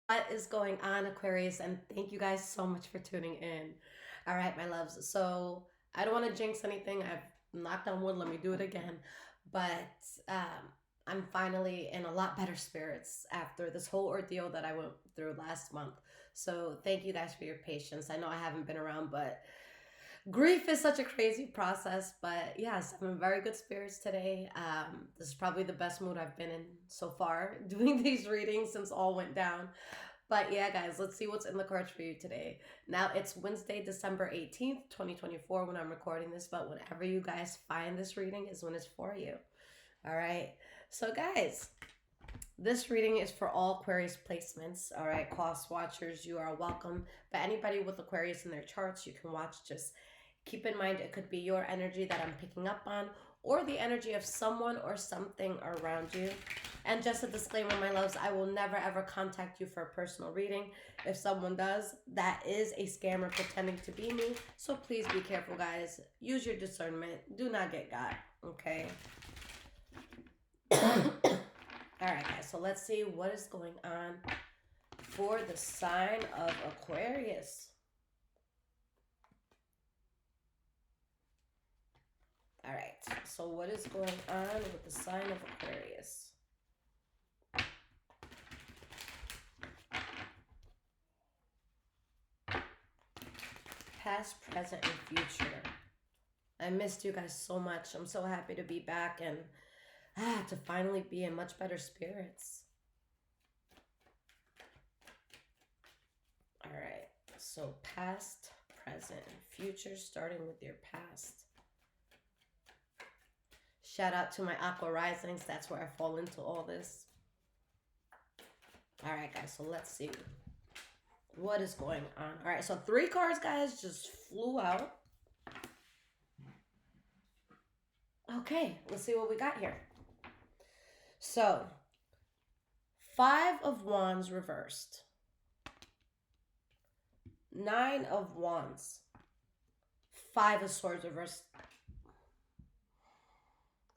What is going on, Aquarius? And thank you guys so much for tuning in. All right, my loves. So I don't want to jinx anything. I've knocked on wood. Let me do it again. But I'm finally in a lot better spirits after this whole ordeal that I went through last month. So thank you guys for your patience. I know I haven't been around, but grief is such a crazy process. But yes, I'm in very good spirits today. This is probably the best mood I've been in so far doing these readings since all went down. But yeah, guys, let's see what's in the cards for you today. Now, it's Wednesday, December 18th, 2024, when I'm recording this, but whenever you guys find this reading is when it's for you. All right. So, guys, this reading is for all Aquarius placements. All right. Cross watchers, you are welcome. But anybody with Aquarius in their charts, you can watch. Just keep in mind it could be your energy that I'm picking up on or the energy of someone or something around you. And just a disclaimer, my loves, I will never ever contact you for a personal reading. If someone does, that is a scammer pretending to be me. So please be careful, guys. Use your discernment. Do not get got, okay? All right, guys, so let's see what is going on for the sign of Aquarius. All right, so what is going on with the sign of Aquarius? Past, present, and future. I missed you guys so much. I'm so happy to be back and to finally be in much better spirits. All right, so past, present, and future, starting with your past. Shout out to my Aqua Risings. That's where I fall into all this. All right, guys, so let's see what is going on. All right, so 3 cards, guys, just flew out. Okay, let's see what we got here. So, 5 of Wands reversed. 9 of Wands. 5 of Swords reversed.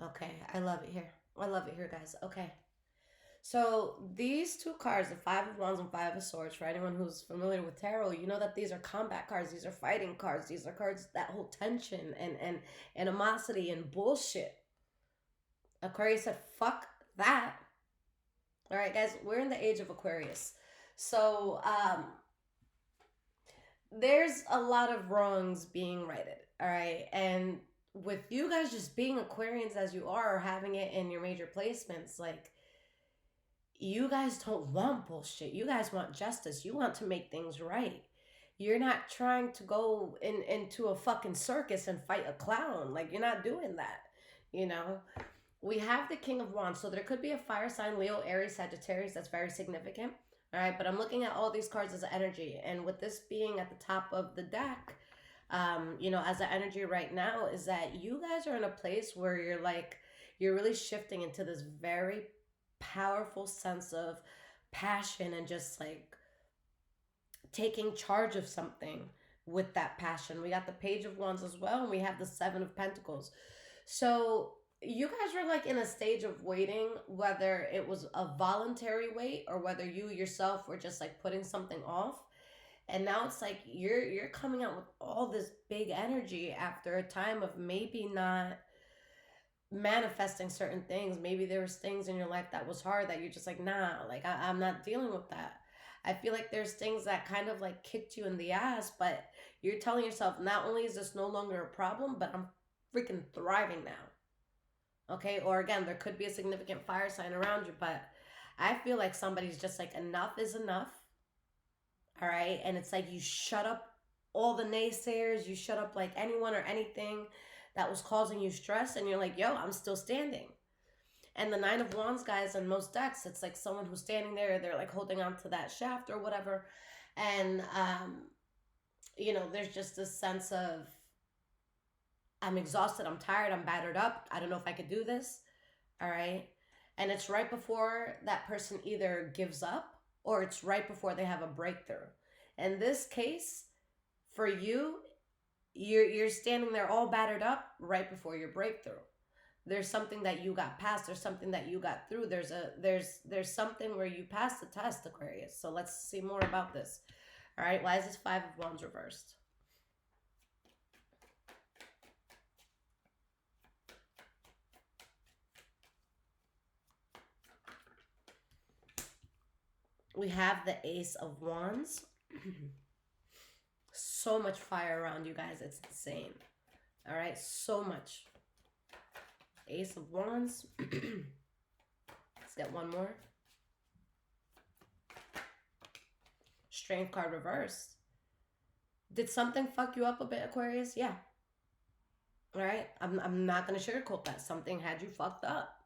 Okay, I love it here. I love it here, guys. Okay. So these 2 cards, the 5 of Wands and 5 of Swords, for anyone who's familiar with tarot, you know that these are combat cards. These are fighting cards. These are cards that hold tension and animosity and bullshit. Aquarius said, fuck that. All right, guys, we're in the age of Aquarius. So there's a lot of wrongs being righted. All right. And with you guys just being Aquarians as you are, or having it in your major placements, like, you guys don't want bullshit. You guys want justice. You want to make things right. You're not trying to go into a fucking circus and fight a clown. Like, you're not doing that. You know? We have the King of Wands. So there could be a fire sign, Leo, Aries, Sagittarius. That's very significant. All right. But I'm looking at all these cards as energy. And with this being at the top of the deck, as an energy right now, is that you guys are in a place where you're really shifting into this very powerful sense of passion and just like taking charge of something with that passion. We got the Page of Wands as well, and we have the 7 of Pentacles. So you guys are like in a stage of waiting, whether it was a voluntary wait or whether you yourself were just like putting something off. And now it's like you're coming out with all this big energy after a time of maybe not manifesting certain things. Maybe there was things in your life that was hard that you're just like, nah, like I'm not dealing with that. I feel like there's things that kind of like kicked you in the ass, but you're telling yourself, not only is this no longer a problem, but I'm freaking thriving now. Okay. Or again, there could be a significant fire sign around you, but I feel like somebody's just like, enough is enough. All right. And it's like, you shut up all the naysayers, you shut up like anyone or anything that was causing you stress, and you're like, yo, I'm still standing. And the 9 of Wands, guys, on most decks, it's like someone who's standing there, they're like holding on to that shaft or whatever. And, there's just this sense of, I'm exhausted, I'm tired, I'm battered up. I don't know if I could do this. All right. And it's right before that person either gives up or it's right before they have a breakthrough. In this case, for you, you're standing there all battered up right before your breakthrough. There's something that you got past. There's something that you got through. There's something where you passed the test, Aquarius. So let's see more about this. All right, why is this Five of Wands reversed? We have the Ace of Wands. So much fire around you guys. It's insane. All right, so much. Ace of Wands. Let's get one more. Strength card reversed. Did something fuck you up a bit, Aquarius? Yeah. All right, I'm not going to sugarcoat that. Something had you fucked up.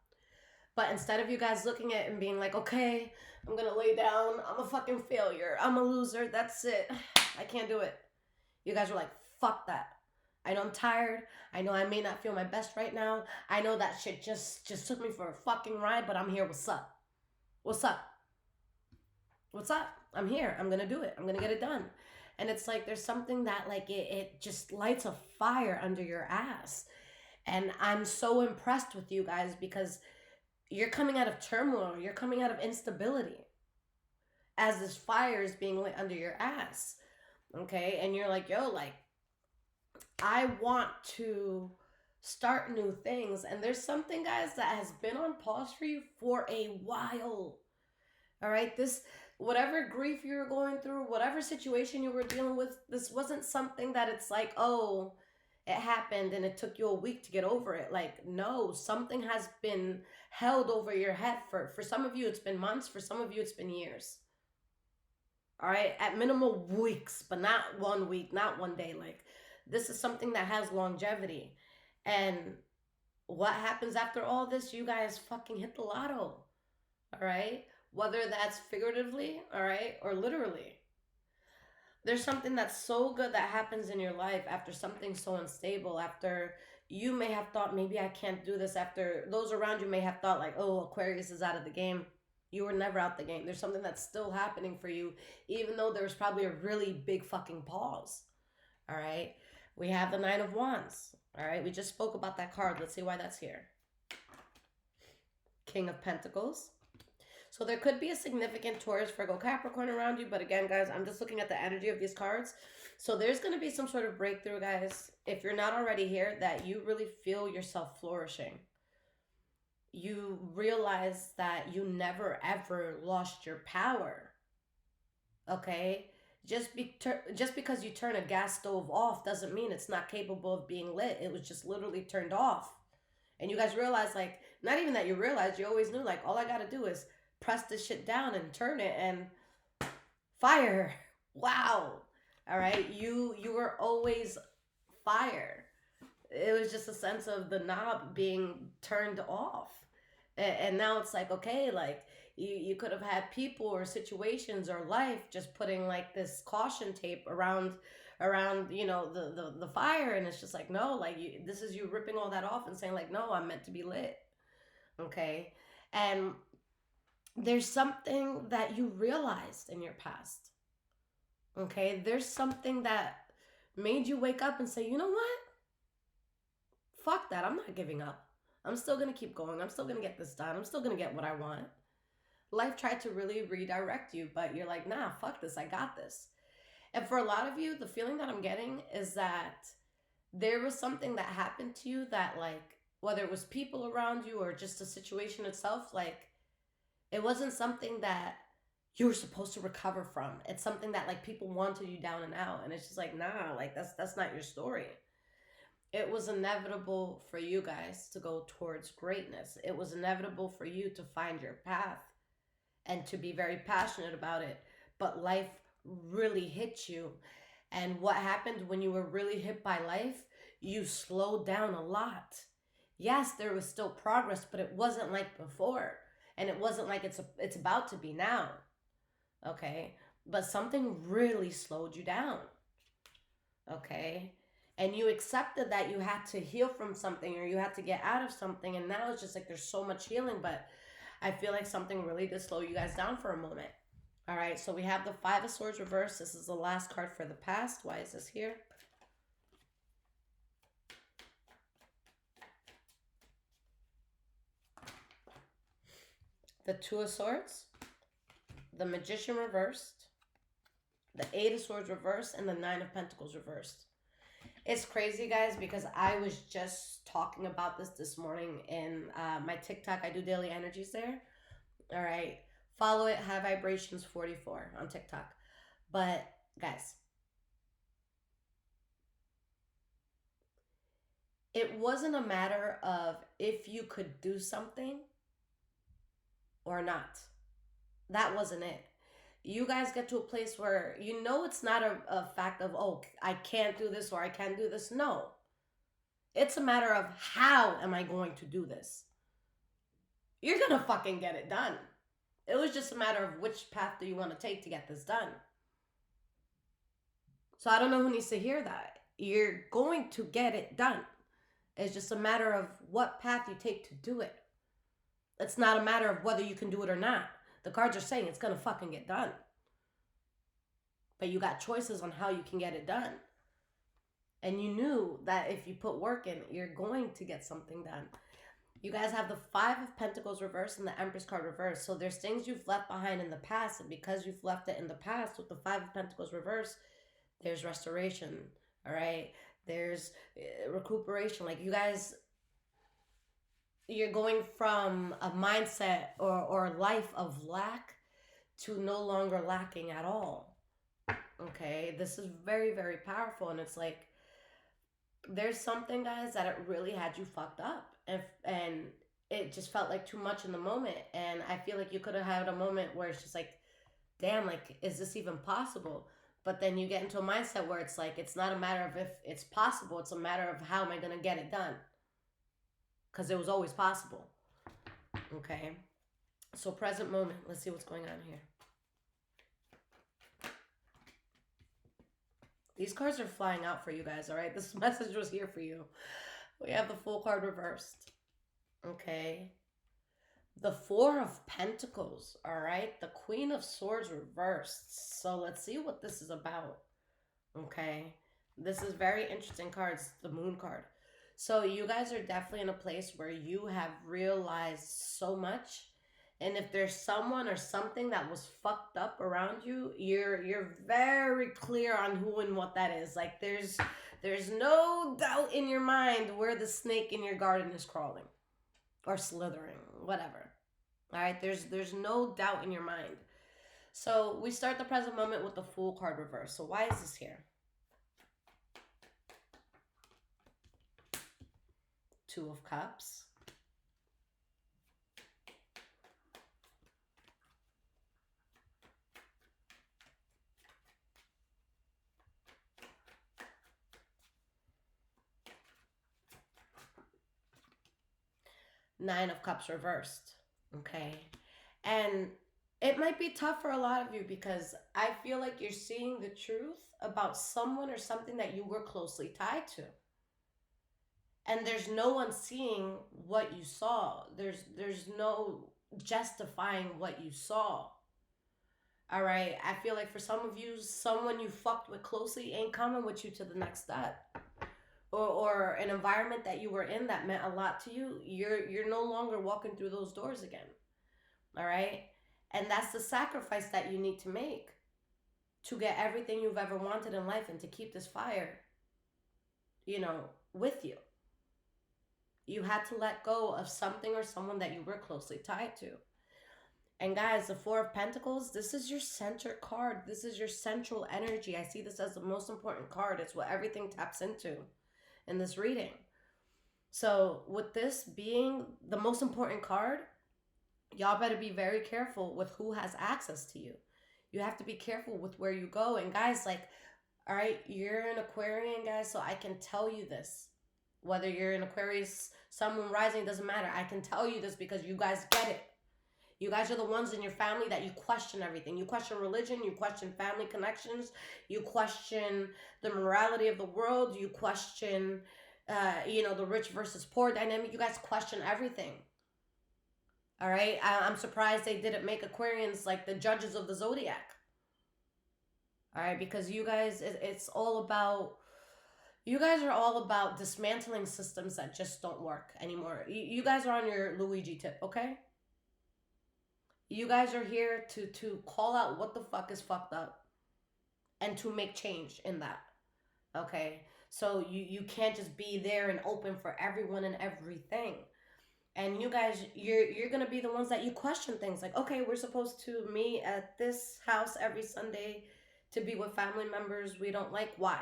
But instead of you guys looking at it and being like, okay, I'm going to lay down. I'm a fucking failure. I'm a loser. That's it. I can't do it. You guys were like, fuck that. I know I'm tired. I know I may not feel my best right now. I know that shit just took me for a fucking ride, but I'm here. What's up? What's up? What's up? I'm here. I'm going to do it. I'm going to get it done. And it's like there's something that like it just lights a fire under your ass. And I'm so impressed with you guys because you're coming out of turmoil. You're coming out of instability as this fire is being lit under your ass. Okay? And you're like, yo, like, I want to start new things. And there's something, guys, that has been on pause for you for a while. All right? This, whatever grief you were going through, whatever situation you were dealing with, this wasn't something that it's like, oh, it happened and it took you a week to get over it. Like, no, something has been held over your head for some of you, it's been months. For some of you, it's been years. All right? At minimal weeks, but not 1 week, not 1 day. Like, this is something that has longevity. And what happens after all this? You guys fucking hit the lotto. All right? Whether that's figuratively, all right, or literally. There's something that's so good that happens in your life after something so unstable, after you may have thought, maybe I can't do this, after those around you may have thought like, oh, Aquarius is out of the game. You were never out the game. There's something that's still happening for you, even though there's probably a really big fucking pause. All right? We have the Nine of Wands. All right? We just spoke about that card. Let's see why that's here. King of Pentacles. So there could be a significant Taurus, Virgo, Capricorn around you. But again, guys, I'm just looking at the energy of these cards. So there's going to be some sort of breakthrough, guys. If you're not already here, that you really feel yourself flourishing. You realize that you never, ever lost your power. Okay? Just because you turn a gas stove off doesn't mean it's not capable of being lit. It was just literally turned off. And you guys realize, like, not even that you realized, you always knew, like, all I got to do is press this shit down and turn it and fire. Wow. All right. You were always fire. It was just a sense of the knob being turned off. And now it's like, okay, like you could have had people or situations or life just putting like this caution tape around, you know, the fire. And it's just like, no, like this is you ripping all that off and saying like, no, I'm meant to be lit. Okay. And there's something that you realized in your past. Okay? There's something that made you wake up and say, you know what? Fuck that. I'm not giving up. I'm still going to keep going. I'm still going to get this done. I'm still going to get what I want. Life tried to really redirect you, but you're like, nah, fuck this. I got this. And for a lot of you, the feeling that I'm getting is that there was something that happened to you that, like, whether it was people around you or just the situation itself, like, it wasn't something that you were supposed to recover from. It's something that like people wanted you down and out. And it's just like, nah, like that's not your story. It was inevitable for you guys to go towards greatness. It was inevitable for you to find your path and to be very passionate about it. But life really hit you. And what happened when you were really hit by life? You slowed down a lot. Yes, there was still progress, but it wasn't like before. And it wasn't like it's about to be now. Okay? But something really slowed you down. Okay? And you accepted that you had to heal from something or you had to get out of something. And now it's just like there's so much healing. But I feel like something really did slow you guys down for a moment. All right? So we have the Five of Swords reversed. This is the last card for the past. Why is this here? the Two of Swords, the Magician reversed, the Eight of Swords reversed, and the Nine of Pentacles reversed. It's crazy, guys, because I was just talking about this morning in my TikTok. I do daily energies there. All right. Follow it, High Vibrations 44 on TikTok. But, guys, it wasn't a matter of if you could do something or not. That wasn't it. You guys get to a place where you know it's not a fact of, oh, I can't do this or I can't do this. No. It's a matter of how am I going to do this? You're going to fucking get it done. It was just a matter of which path do you want to take to get this done. So I don't know who needs to hear that. You're going to get it done. It's just a matter of what path you take to do it. It's not a matter of whether you can do it or not. The cards are saying it's going to fucking get done. But you got choices on how you can get it done. And you knew that if you put work in, you're going to get something done. You guys have the Five of Pentacles reversed and the Empress card reversed. So there's things you've left behind in the past. And because you've left it in the past with the Five of Pentacles reversed, there's restoration. All right? There's recuperation. Like you guys, you're going from a mindset or life of lack to no longer lacking at all. Okay? This is very, very powerful. And it's like, there's something, guys, that it really had you fucked up. And it just felt like too much in the moment. And I feel like you could have had a moment where it's just like, damn, like, is this even possible? But then you get into a mindset where it's like, it's not a matter of if it's possible. It's a matter of how am I going to get it done? Because it was always possible. Okay? So present moment. Let's see what's going on here. These cards are flying out for you guys, all right? This message was here for you. We have the Fool card reversed. Okay. The Four of Pentacles, all right? The Queen of Swords reversed. So let's see what this is about. Okay. This is very interesting cards. The Moon card. So you guys are definitely in a place where you have realized so much. And if there's someone or something that was fucked up around you, you're very clear on who and what that is. Like there's no doubt in your mind where the snake in your garden is crawling or slithering, whatever. All right, there's no doubt in your mind. So we start the present moment with the Fool card reverse. So why is this here? Two of Cups. Nine of Cups reversed. Okay. And it might be tough for a lot of you because I feel like you're seeing the truth about someone or something that you were closely tied to. And there's no one seeing what you saw. There's no justifying what you saw. All right. I feel like for some of you, someone you fucked with closely ain't coming with you to the next step. Or an environment that you were in that meant a lot to you, you're no longer walking through those doors again. All right? And that's the sacrifice that you need to make to get everything you've ever wanted in life and to keep this fire, with you. You had to let go of something or someone that you were closely tied to. And guys, the Four of Pentacles, this is your center card. This is your central energy. I see this as the most important card. It's what everything taps into in this reading. So with this being the most important card, y'all better be very careful with who has access to you. You have to be careful with where you go. And guys, like, all right, you're an Aquarian, guys, so I can tell you this. Whether you're an Aquarius, Sun, Moon, Rising, doesn't matter. I can tell you this because you guys get it. You guys are the ones in your family that you question everything. You question religion. You question family connections. You question the morality of the world. You question, the rich versus poor dynamic. You guys question everything. All right? I'm surprised they didn't make Aquarians like the judges of the zodiac. All right? Because you guys, it's all about, you guys are all about dismantling systems that just don't work anymore. You guys are on your Luigi tip, okay? You guys are here to call out what the fuck is fucked up and to make change in that. Okay? So you can't just be there and open for everyone and everything. And you guys, you're gonna be the ones that you question things like, okay, we're supposed to meet at this house every Sunday to be with family members we don't like. Why?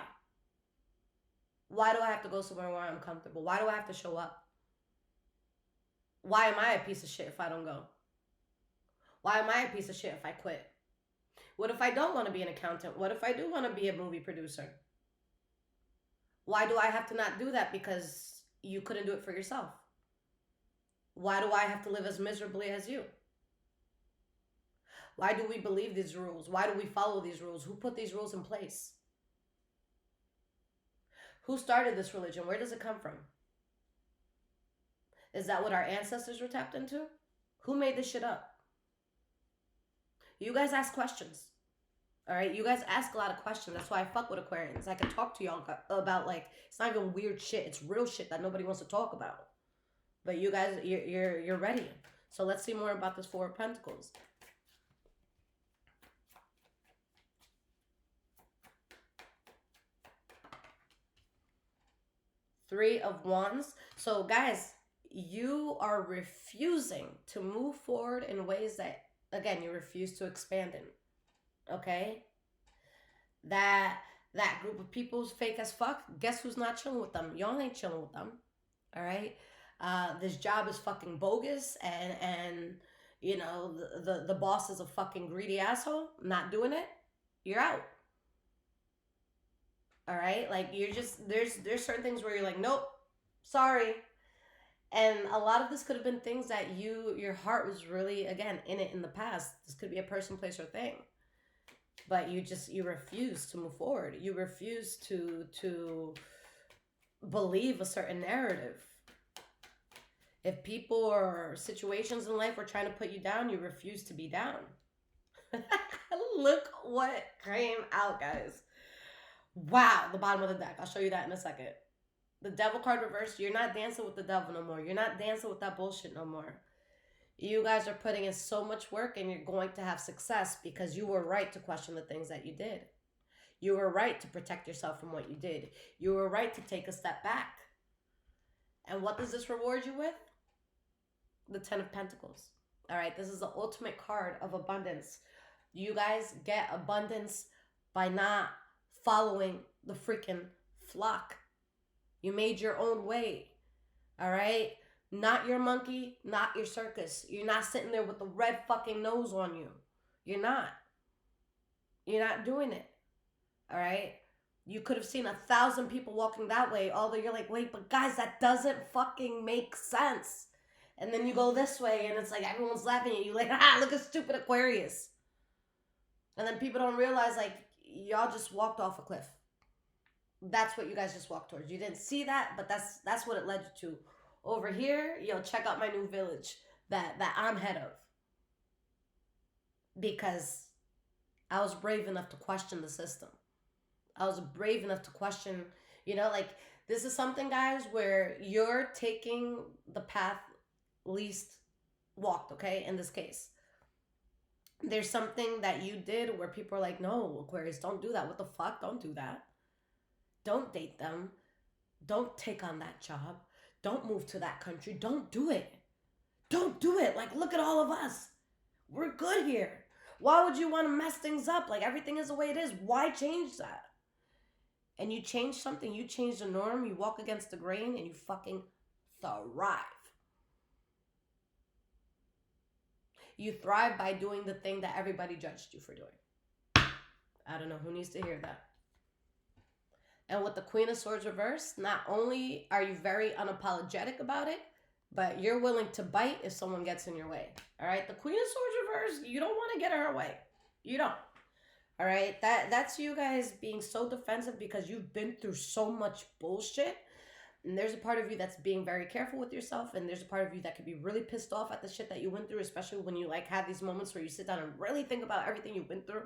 Why do I have to go somewhere where I'm comfortable? Why do I have to show up? Why am I a piece of shit if I don't go? Why am I a piece of shit if I quit? What if I don't want to be an accountant? What if I do want to be a movie producer? Why do I have to not do that because you couldn't do it for yourself? Why do I have to live as miserably as you? Why do we believe these rules? Why do we follow these rules? Who put these rules in place? Who started this religion? Where does it come from? Is that what our ancestors were tapped into? Who made this shit up? You guys ask questions. All right, you guys ask a lot of questions. That's why I fuck with Aquarians. I can talk to y'all about, like, it's not even weird shit. It's real shit that nobody wants to talk about. But you guys, you're ready. So let's see more about this Four of Pentacles. Three of Wands. So guys, you are refusing to move forward in ways that, again, you refuse to expand in. Okay? That group of people's fake as fuck. Guess who's not chilling with them? Y'all ain't chilling with them. All right? This job is fucking bogus, and you know, the boss is a fucking greedy asshole. Not doing it. You're out. All right? Like, you're just, there's certain things where you're like, nope, sorry. And a lot of this could have been things that your heart was really, again, in it in the past. This could be a person, place, or thing. But you refuse to move forward. You refuse to believe a certain narrative. If people or situations in life are trying to put you down, you refuse to be down. Look what came out, guys. Wow, the bottom of the deck. I'll show you that in a second. The Devil card reversed. You're not dancing with the devil no more. You're not dancing with that bullshit no more. You guys are putting in so much work, and you're going to have success because you were right to question the things that you did. You were right to protect yourself from what you did. You were right to take a step back. And what does this reward you with? The Ten of Pentacles. All right, this is the ultimate card of abundance. You guys get abundance by not following the freaking flock. You made your own way. All right? Not your monkey, not your circus. You're not sitting there with the red fucking nose on you. You're not. You're not doing it. All right? You could have seen 1,000 people walking that way, although you're like, wait, but guys, that doesn't fucking make sense. And then you go this way, and it's like everyone's laughing at you, like, ah, look at stupid Aquarius. And then people don't realize, like, y'all just walked off a cliff. That's what you guys just walked towards. You didn't see that, but that's what it led you to. Over here, yo, check out my new village that I'm head of. Because I was brave enough to question the system. I was brave enough to question, you know, like, this is something, guys, where you're taking the path least walked, okay, in this case. There's something that you did where people are like, no, Aquarius, don't do that. What the fuck? Don't do that. Don't date them. Don't take on that job. Don't move to that country. Don't do it. Don't do it. Like, look at all of us. We're good here. Why would you want to mess things up? Like, everything is the way it is. Why change that? And you change something. You change the norm. You walk against the grain and you fucking thrive. You thrive by doing the thing that everybody judged you for doing. I don't know who needs to hear that. And with the Queen of Swords reversed, not only are you very unapologetic about it, but you're willing to bite if someone gets in your way. All right? The Queen of Swords reversed, you don't want to get her way. You don't. All right? That's you guys being so defensive because you've been through so much bullshit. And there's a part of you that's being very careful with yourself, and there's a part of you that could be really pissed off at the shit that you went through, especially when you, like, have these moments where you sit down and really think about everything you've been through.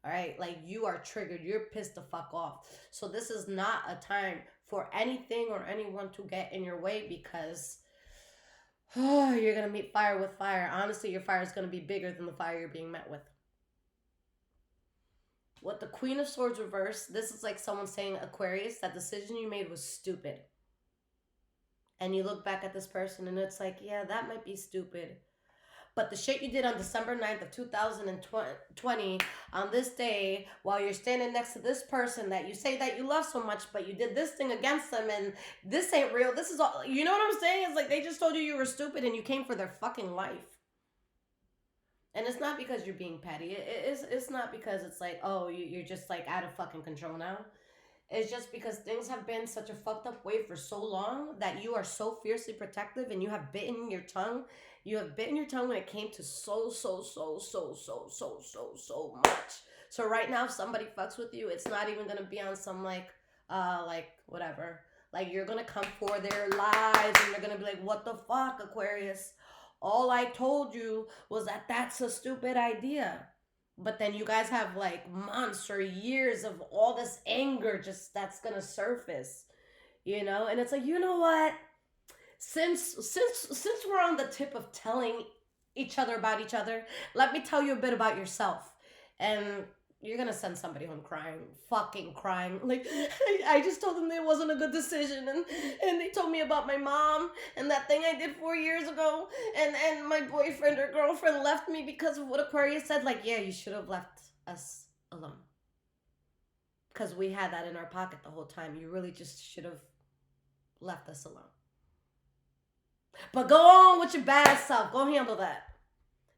All right? Like, you are triggered. You're pissed the fuck off. So this is not a time for anything or anyone to get in your way because, Oh, you're going to meet fire with fire. Honestly, your fire is going to be bigger than the fire you're being met with. With the Queen of Swords reversed, this is like someone saying, Aquarius, that decision you made was stupid. And you look back at this person and it's like, yeah, that might be stupid. But the shit you did on December 9th of 2020 on this day, while you're standing next to this person that you say that you love so much, but you did this thing against them, and this ain't real. This is all, you know what I'm saying? It's like they just told you you were stupid and you came for their fucking life. And it's not because you're being petty. It's not because it's like, oh, you're just like out of fucking control now. It's just because things have been such a fucked up way for so long that you are so fiercely protective and you have bitten your tongue. You have bitten your tongue when it came to so much. So right now, if somebody fucks with you, it's not even gonna be on some like whatever. Like you're gonna come for their lives and they're gonna be like, what the fuck, Aquarius? All I told you was that that's a stupid idea. But then you guys have like months or years of all this anger just that's gonna surface, you know? And it's like, you know what? Since we're on the tip of telling each other about each other, let me tell you a bit about yourself. And you're gonna send somebody home crying, fucking crying. Like, I just told them it wasn't a good decision, and they told me about my mom and that thing I did 4 years ago, and my boyfriend or girlfriend left me because of what Aquarius said. Like, yeah, you should have left us alone. Because we had that in our pocket the whole time. You really just should have left us alone. But go on with your bad self. Go handle that.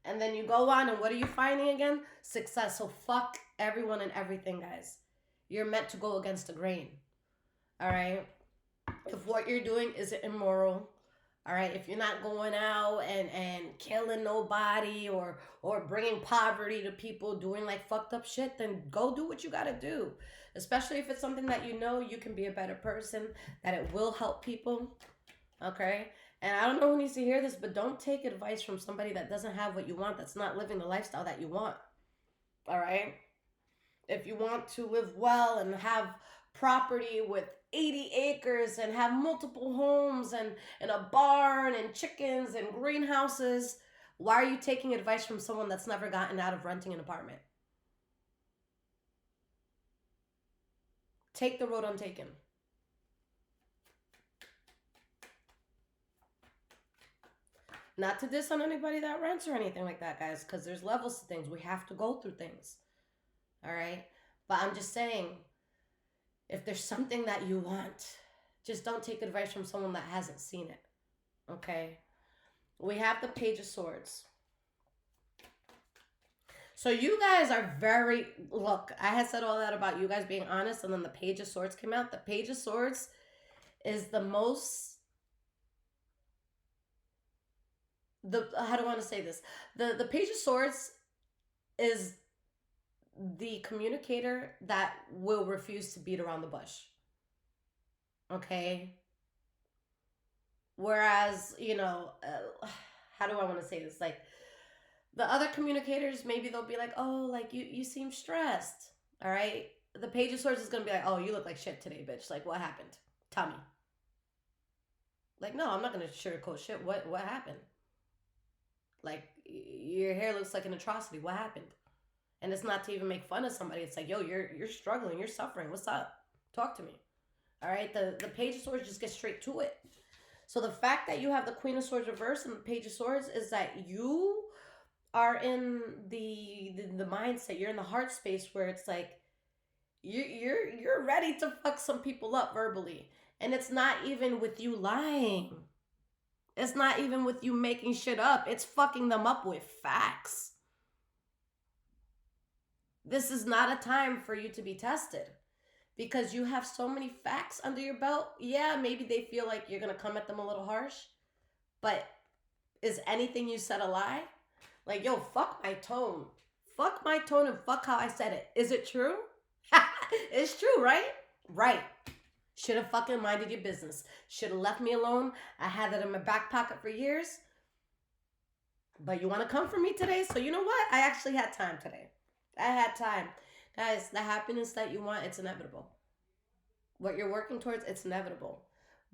And then you go on, and what are you finding again? Success. So fuck everyone and everything, guys. You're meant to go against the grain. All right? If what you're doing is immoral, all right, if you're not going out and killing nobody or bringing poverty to people, doing like fucked up shit, then go do what you gotta do. Especially if it's something that you know you can be a better person, that it will help people. Okay? And I don't know who needs to hear this, but don't take advice from somebody that doesn't have what you want, that's not living the lifestyle that you want. All right? If you want to live well and have property with 80 acres and have multiple homes and a barn and chickens and greenhouses, why are you taking advice from someone that's never gotten out of renting an apartment? Take the road untaken. Not to diss on anybody that rents or anything like that, guys, because there's levels to things. We have to go through things. All right? But I'm just saying, if there's something that you want, just don't take advice from someone that hasn't seen it. Okay? We have the Page of Swords. So you guys are very, look, I had said all that about you guys being honest, and then the Page of Swords came out. The Page of Swords is the most, how do I want to say this? The Page of Swords is the communicator that will refuse to beat around the bush. Okay? Whereas, how do I want to say this? Like, the other communicators, maybe they'll be like, oh, like, you seem stressed. All right? The Page of Swords is going to be like, oh, you look like shit today, bitch. Like, what happened? Tell me. Like, no, I'm not going to sugarcoat shit. What happened? Like, your hair looks like an atrocity. What happened? And it's not to even make fun of somebody. It's like, yo, you're struggling. You're suffering. What's up? Talk to me. All right? The Page of Swords just gets straight to it. So the fact that you have the Queen of Swords reversed and the Page of Swords is that you are in the mindset. You're in the heart space where it's like you're ready to fuck some people up verbally. And it's not even with you lying. It's not even with you making shit up. It's fucking them up with facts. This is not a time for you to be tested because you have so many facts under your belt. Yeah, maybe they feel like you're going to come at them a little harsh, but is anything you said a lie? Like, yo, fuck my tone. Fuck my tone and fuck how I said it. Is it true? It's true, right? Right. Should have fucking minded your business. Should have left me alone. I had that in my back pocket for years. But you want to come for me today? So you know what? I actually had time today. I had time. Guys, the happiness that you want, it's inevitable. What you're working towards, it's inevitable.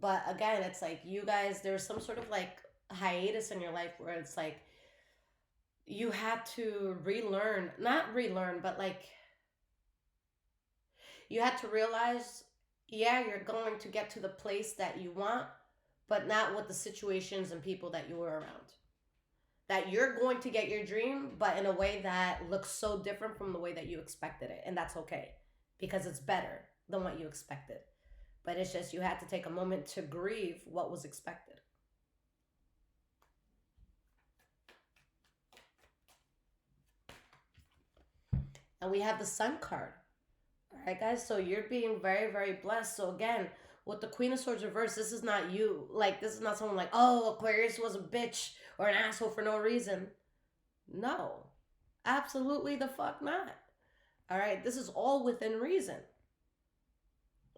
But again, it's like you guys, there's some sort of like hiatus in your life where it's like you had to relearn, not relearn, but like you had to realize, yeah, you're going to get to the place that you want, but not with the situations and people that you were around. That you're going to get your dream, but in a way that looks so different from the way that you expected it. And that's okay because it's better than what you expected. But it's just you had to take a moment to grieve what was expected. And we have the Sun card. All right, guys. So you're being very, very blessed. So again, with the Queen of Swords reverse, this is not you. Like, this is not someone like, oh, Aquarius was a bitch or an asshole for no reason. No, absolutely the fuck not. All right, this is all within reason.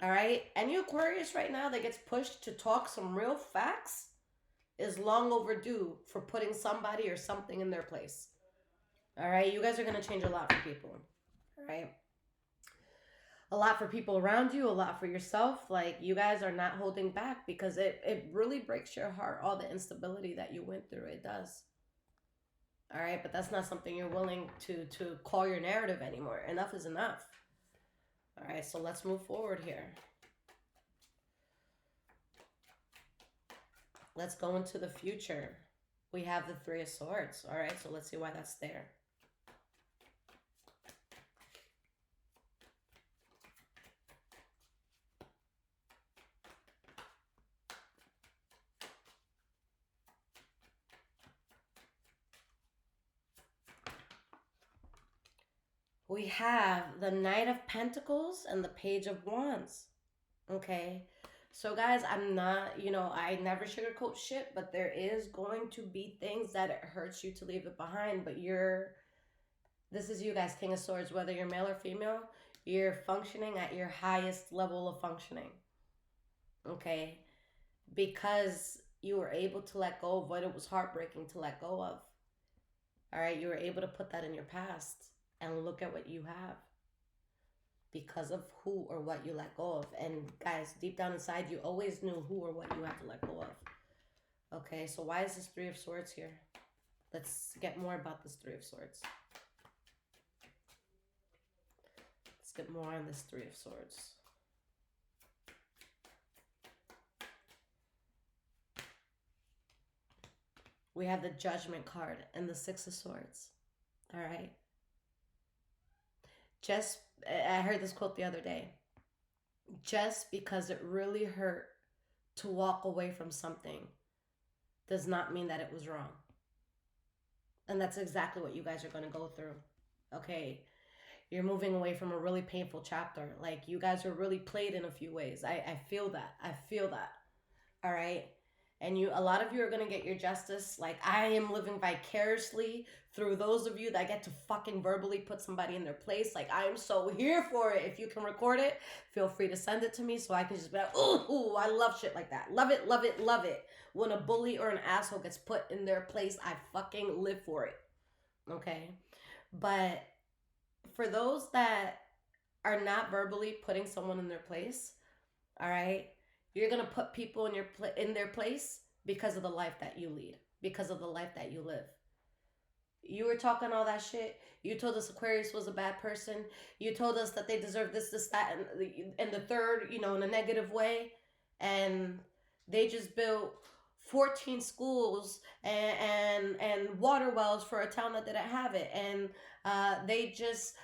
All right, any Aquarius right now that gets pushed to talk some real facts is long overdue for putting somebody or something in their place. All right, you guys are going to change a lot for people. All right, a lot for people around you, a lot for yourself. Like, you guys are not holding back because it really breaks your heart, all the instability that you went through. It does. All right, but that's not something you're willing to call your narrative anymore. Enough is enough. All right, so let's move forward here. Let's go into the future. We have the Three of Swords. All right, so let's see why that's there. We have the Knight of Pentacles and the Page of Wands. Okay, so guys, I'm not, I never sugarcoat shit, but there is going to be things that it hurts you to leave it behind, but this is you guys, King of Swords, whether you're male or female, you're functioning at your highest level of functioning. Okay, because you were able to let go of what it was heartbreaking to let go of. All right, you were able to put that in your past and look at what you have because of who or what you let go of. And guys, deep down inside, you always knew who or what you had to let go of. Okay, so why is this Three of Swords here? Let's get more about this Three of Swords. Let's get more on this Three of Swords. We have the Judgment card and the Six of Swords. All right. I heard this quote the other day. Just because it really hurt to walk away from something does not mean that it was wrong. And that's exactly what you guys are going to go through. Okay. You're moving away from a really painful chapter. Like, you guys are really played in a few ways. I feel that. I feel that. All right. And a lot of you are going to get your justice. Like, I am living vicariously through those of you that get to fucking verbally put somebody in their place. Like, I am so here for it. If you can record it, feel free to send it to me so I can just be like, ooh, I love shit like that. Love it, love it, love it. When a bully or an asshole gets put in their place, I fucking live for it. Okay? But for those that are not verbally putting someone in their place, all right, you're going to put people in their place because of the life that you lead, because of the life that you live. You were talking all that shit. You told us Aquarius was a bad person. You told us that they deserve this, that, and the third, in a negative way. And they just built 14 schools and water wells for a town that didn't have it. And they just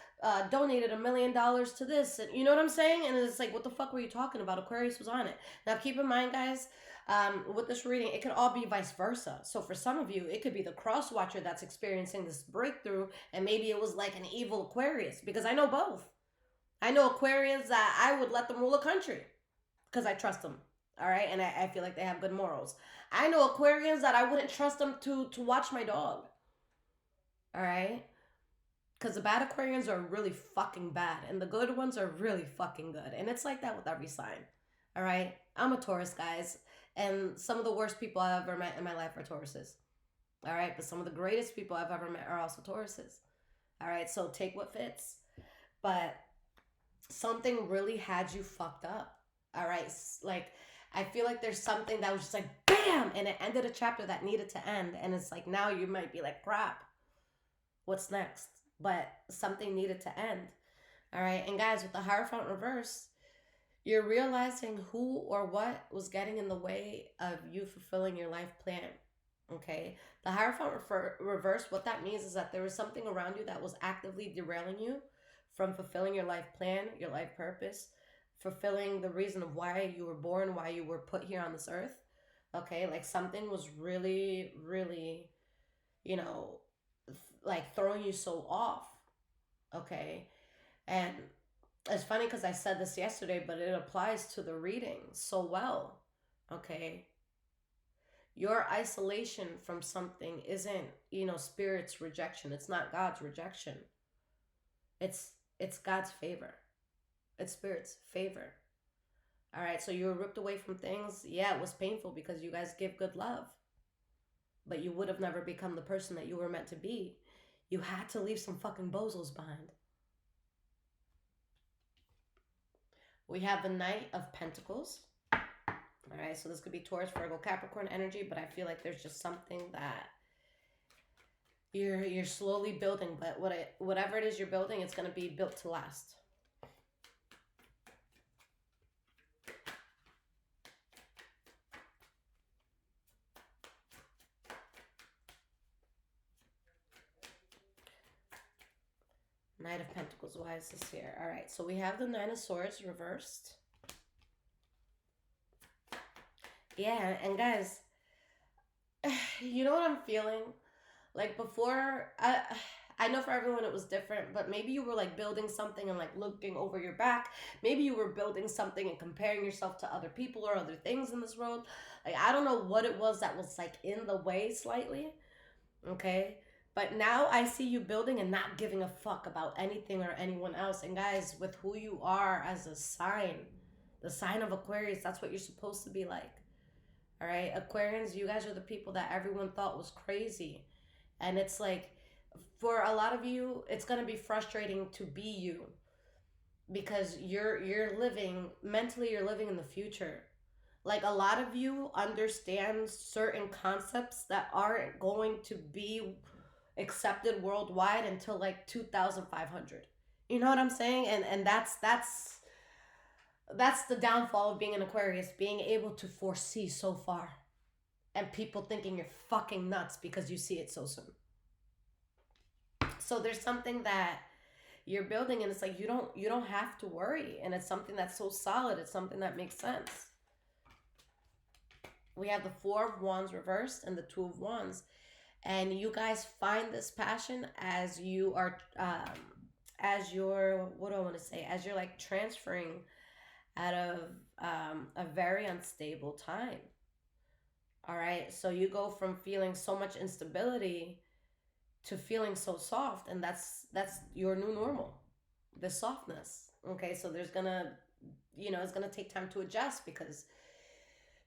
donated $1 million to this, and you know what I'm saying? And it's like, what the fuck were you talking about? Aquarius was on it. Now keep in mind, guys, with this reading, it could all be vice versa. So for some of you, it could be the cross watcher that's experiencing this breakthrough, and maybe it was like an evil Aquarius, because I know both. I know Aquarians that I would let them rule a country because I trust them. All right, and I feel like they have good morals. I know Aquarians that I wouldn't trust them to watch my dog. All right. Because the bad Aquarians are really fucking bad, and the good ones are really fucking good. And it's like that with every sign. All right? I'm a Taurus, guys. And some of the worst people I've ever met in my life are Tauruses. All right? But some of the greatest people I've ever met are also Tauruses. All right? So take what fits. But something really had you fucked up. All right? Like, I feel like there's something that was just like, bam! bam, and it ended a chapter that needed to end. And it's like, now you might be like, crap, what's next? But something needed to end. All right. And guys, with the Hierophant reverse, you're realizing who or what was getting in the way of you fulfilling your life plan. Okay. The Hierophant reverse, what that means is that there was something around you that was actively derailing you from fulfilling your life plan, your life purpose, fulfilling the reason of why you were born, why you were put here on this earth. Okay. Like something was really, really, you know, like throwing you so off. Okay. And it's funny because I said this yesterday, but it applies to the reading so well. Okay. Your isolation from something isn't, spirit's rejection. It's not God's rejection. It's God's favor. It's spirit's favor. All right. So you were ripped away from things. Yeah, it was painful because you guys give good love. But you would have never become the person that you were meant to be. You had to leave some fucking bozos behind. We have the Knight of Pentacles. All right, so this could be Taurus, Virgo, Capricorn energy, but I feel like there's just something that you're slowly building, but whatever it is you're building, it's going to be built to last. Knight of Pentacles, why is this here? All right, so we have the Nine of Swords reversed. Yeah, and guys, you know what I'm feeling? Like before, I know for everyone it was different, but maybe you were like building something and like looking over your back. Maybe you were building something and comparing yourself to other people or other things in this world. Like, I don't know what it was that was like in the way slightly. Okay. But now I see you building and not giving a fuck about anything or anyone else. And guys, with who you are as a sign, the sign of Aquarius, that's what you're supposed to be like. All right. Aquarians, you guys are the people that everyone thought was crazy. And it's like, for a lot of you, it's going to be frustrating to be you because you're living, mentally you're living in the future. Like a lot of you understand certain concepts that aren't going to be accepted worldwide until like 2500. You know what I'm saying? And that's the downfall of being an Aquarius, being able to foresee so far and people thinking you're fucking nuts because you see it so soon. So there's something that you're building and it's like you don't have to worry, and it's something that's so solid, it's something that makes sense. We have the Four of Wands reversed and the Two of Wands, and you guys find this passion as you are as you're, what do I want to say, as you're like transferring out of a very unstable time. All right, so you go from feeling so much instability to feeling so soft, and that's your new normal, the softness. Okay, so there's gonna, it's gonna take time to adjust because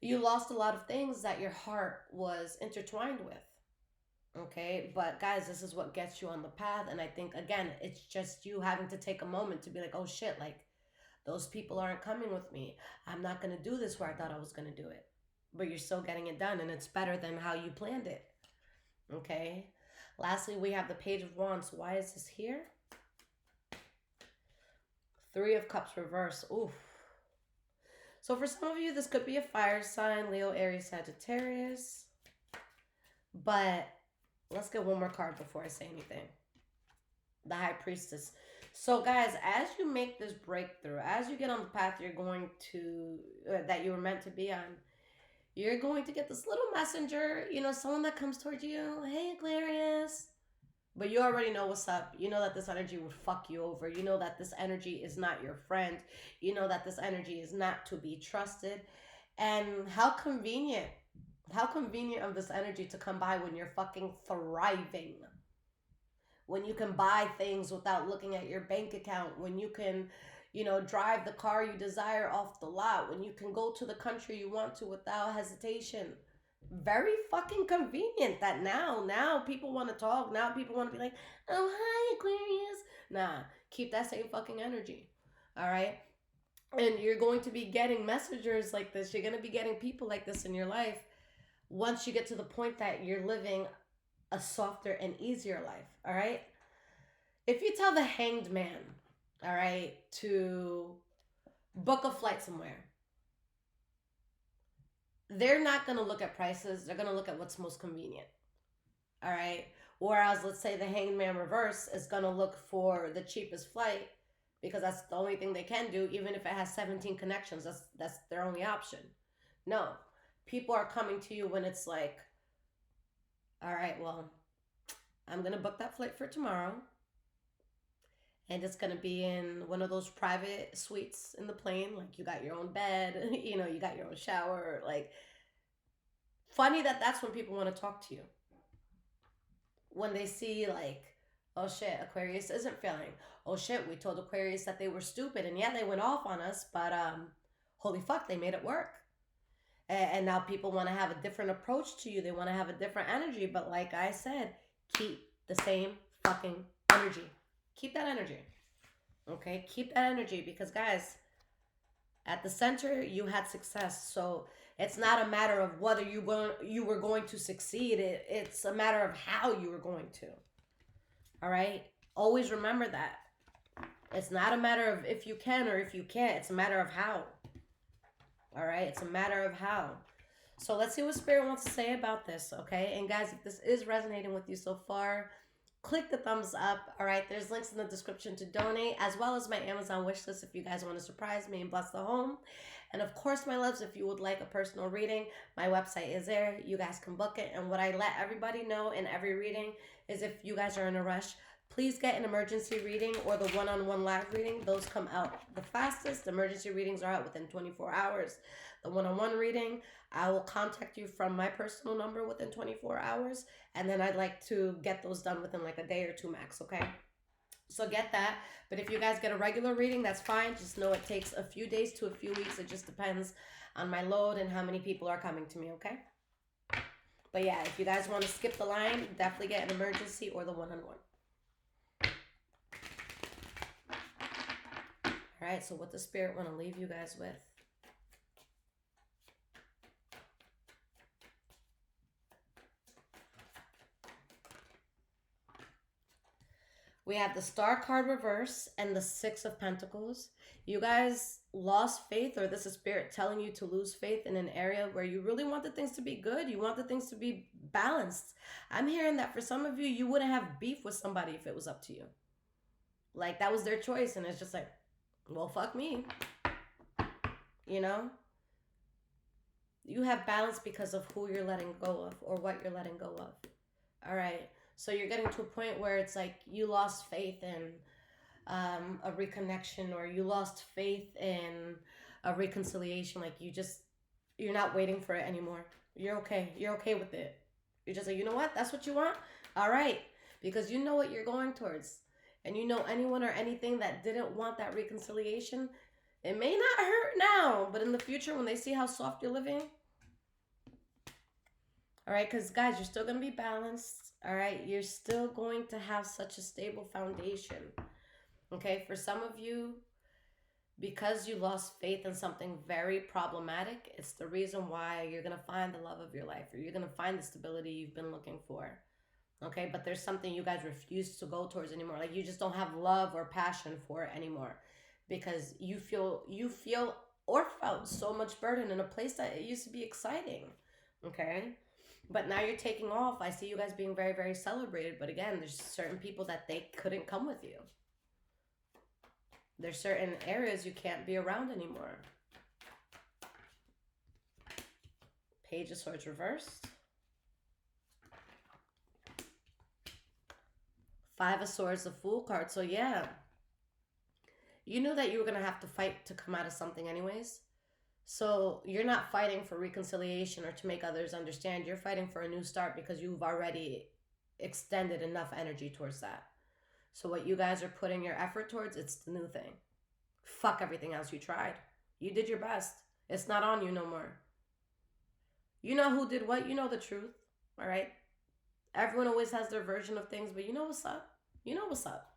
you lost a lot of things that your heart was intertwined with. Okay, but guys, this is what gets you on the path, and I think again, it's just you having to take a moment to be like, oh shit, like those people aren't coming with me. I'm not gonna do this where I thought I was gonna do it, but you're still getting it done, and it's better than how you planned it. Okay. Lastly, we have the Page of Wands. Why is this here? Three of Cups reverse. Oof. So for some of you, this could be a fire sign, Leo, Aries, Sagittarius. But let's get one more card before I say anything. The High Priestess. So guys, as you make this breakthrough, as you get on the path you're going to, that you were meant to be on, you're going to get this little messenger, someone that comes towards you. Hey, Aquarius. But you already know what's up. You know that this energy would fuck you over. You know that this energy is not your friend. You know that this energy is not to be trusted. And how convenient of this energy to come by when you're fucking thriving. When you can buy things without looking at your bank account. When you can, drive the car you desire off the lot. When you can go to the country you want to without hesitation. Very fucking convenient that now people want to talk. Now people want to be like, oh, hi, Aquarius. Nah, keep that same fucking energy. All right? And you're going to be getting messengers like this. You're going to be getting people like this in your life. once you get to the point that you're living a softer and easier life, all right? If you tell the hanged man, all right, to book a flight somewhere, they're not going to look at prices. They're going to look at what's most convenient, all right? Whereas, let's say the hanged man reverse is going to look for the cheapest flight because that's the only thing they can do, even if it has 17 connections. That's their only option. No, people are coming to you when it's like, all right, well, I'm going to book that flight for tomorrow. And it's going to be in one of those private suites in the plane. Like, you got your own bed, you got your own shower. Like, funny that that's when people want to talk to you. When they see, like, oh shit, Aquarius isn't failing. Oh shit, we told Aquarius that they were stupid. And yeah, they went off on us, but holy fuck, they made it work. And now people want to have a different approach to you. They want to have a different energy. But like I said, keep the same fucking energy. Keep that energy. Okay? Keep that energy because, guys, at the center, you had success. So it's not a matter of whether you were going to succeed. It's a matter of how you were going to. All right? Always remember that. It's not a matter of if you can or if you can't. It's a matter of how. All right? It's a matter of how. So let's see what Spirit wants to say about this, okay? And guys, if this is resonating with you so far, click the thumbs up. All right, there's links in the description to donate, as well as my Amazon wish list if you guys want to surprise me and bless the home. And of course, my loves, if you would like a personal reading, my website is there. You guys can book it. And what I let everybody know in every reading is if you guys are in a rush, please get an emergency reading or the one-on-one live reading. Those come out the fastest. The emergency readings are out within 24 hours. The one-on-one reading, I will contact you from my personal number within 24 hours. And then I'd like to get those done within like a day or two max, okay? So get that. But if you guys get a regular reading, that's fine. Just know it takes a few days to a few weeks. It just depends on my load and how many people are coming to me, okay? But yeah, if you guys want to skip the line, definitely get an emergency or the one-on-one. All right, so what does Spirit want to leave you guys with? We have the Star card reverse and the Six of Pentacles. You guys lost faith, or this is Spirit telling you to lose faith in an area where you really wanted things to be good. You wanted things to be balanced. I'm hearing that for some of you, you wouldn't have beef with somebody if it was up to you. Like, that was their choice, and it's just like, well, fuck me. You know? You have balance because of who you're letting go of or what you're letting go of. All right. So you're getting to a point where it's like you lost faith in a reconnection, or you lost faith in a reconciliation. Like, you're not waiting for it anymore. You're okay. You're okay with it. You're just like, you know what? That's what you want? All right. Because you know what you're going towards. And you know anyone or anything that didn't want that reconciliation, it may not hurt now, but in the future when they see how soft you're living. All right, because guys, you're still going to be balanced. All right, you're still going to have such a stable foundation. Okay, for some of you, because you lost faith in something very problematic, it's the reason why you're going to find the love of your life, or you're going to find the stability you've been looking for. Okay, but there's something you guys refuse to go towards anymore. Like, you just don't have love or passion for it anymore because you feel or felt so much burden in a place that it used to be exciting. Okay, but now you're taking off. I see you guys being very, very celebrated. But again, there's certain people that they couldn't come with you. There's certain areas you can't be around anymore. Page of Swords reversed. Five of Swords, the Fool card. So yeah, you knew that you were going to have to fight to come out of something anyways. So you're not fighting for reconciliation or to make others understand. You're fighting for a new start because you've already extended enough energy towards that. So what you guys are putting your effort towards, it's the new thing. Fuck everything else you tried. You did your best. It's not on you no more. You know who did what. You know the truth. All right? Everyone always has their version of things, but you know what's up. You know what's up.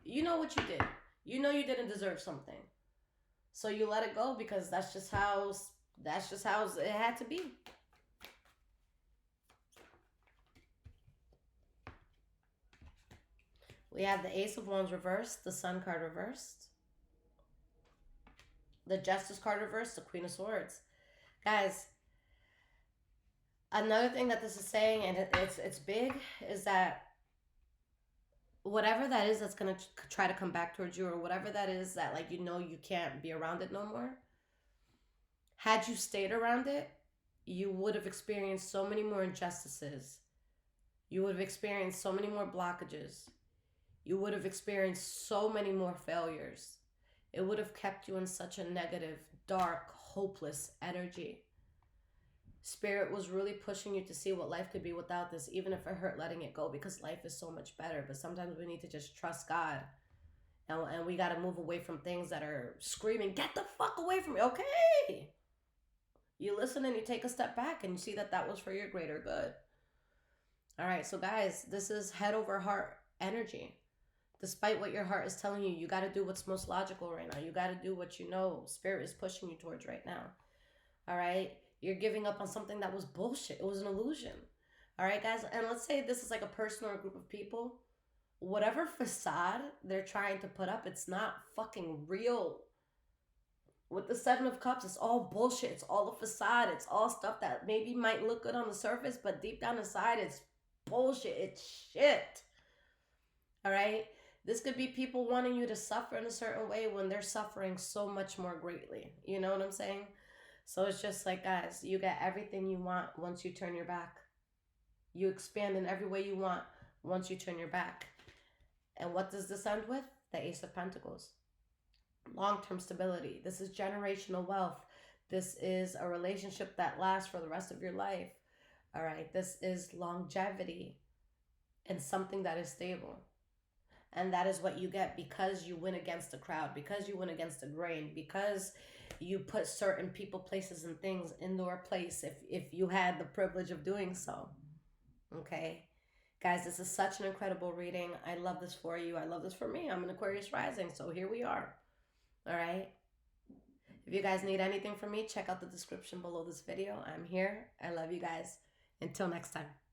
You know what you did. You know you didn't deserve something. So you let it go because that's just how it had to be. We have the Ace of Wands reversed, the Sun card reversed, the Justice card reversed, the Queen of Swords. Guys, another thing that this is saying, and it's big, is that whatever that is that's going to try to come back towards you, or whatever that is that, like, you know, you can't be around it no more, had you stayed around it, you would have experienced so many more injustices. You would have experienced so many more blockages. You would have experienced so many more failures. It would have kept you in such a negative, dark, hopeless energy. Spirit was really pushing you to see what life could be without this, even if it hurt letting it go, because life is so much better. But sometimes we need to just trust God. And we got to move away from things that are screaming, get the fuck away from me. Okay. You listen and you take a step back and you see that that was for your greater good. All right. So guys, this is head over heart energy. Despite what your heart is telling you, you got to do what's most logical right now. You got to do what you know Spirit is pushing you towards right now. All right. You're giving up on something that was bullshit. It was an illusion. All right, guys. And let's say this is like a person or a group of people. Whatever facade they're trying to put up, it's not fucking real. With the Seven of Cups, it's all bullshit. It's all a facade. It's all stuff that maybe might look good on the surface, but deep down inside, it's bullshit. It's shit. All right? This could be people wanting you to suffer in a certain way when they're suffering so much more greatly. You know what I'm saying? So it's just like, guys, you get everything you want once you turn your back. You expand in every way you want once you turn your back. And what does this end with? The Ace of Pentacles. Long-term stability. This is generational wealth. This is a relationship that lasts for the rest of your life. All right. This is longevity and something that is stable. And that is what you get because you win against the crowd, because you win against the grain, because you put certain people, places, and things in their place if you had the privilege of doing so. Okay? Guys, this is such an incredible reading. I love this for you. I love this for me. I'm an Aquarius rising, so here we are. All right? If you guys need anything from me, check out the description below this video. I'm here. I love you guys. Until next time.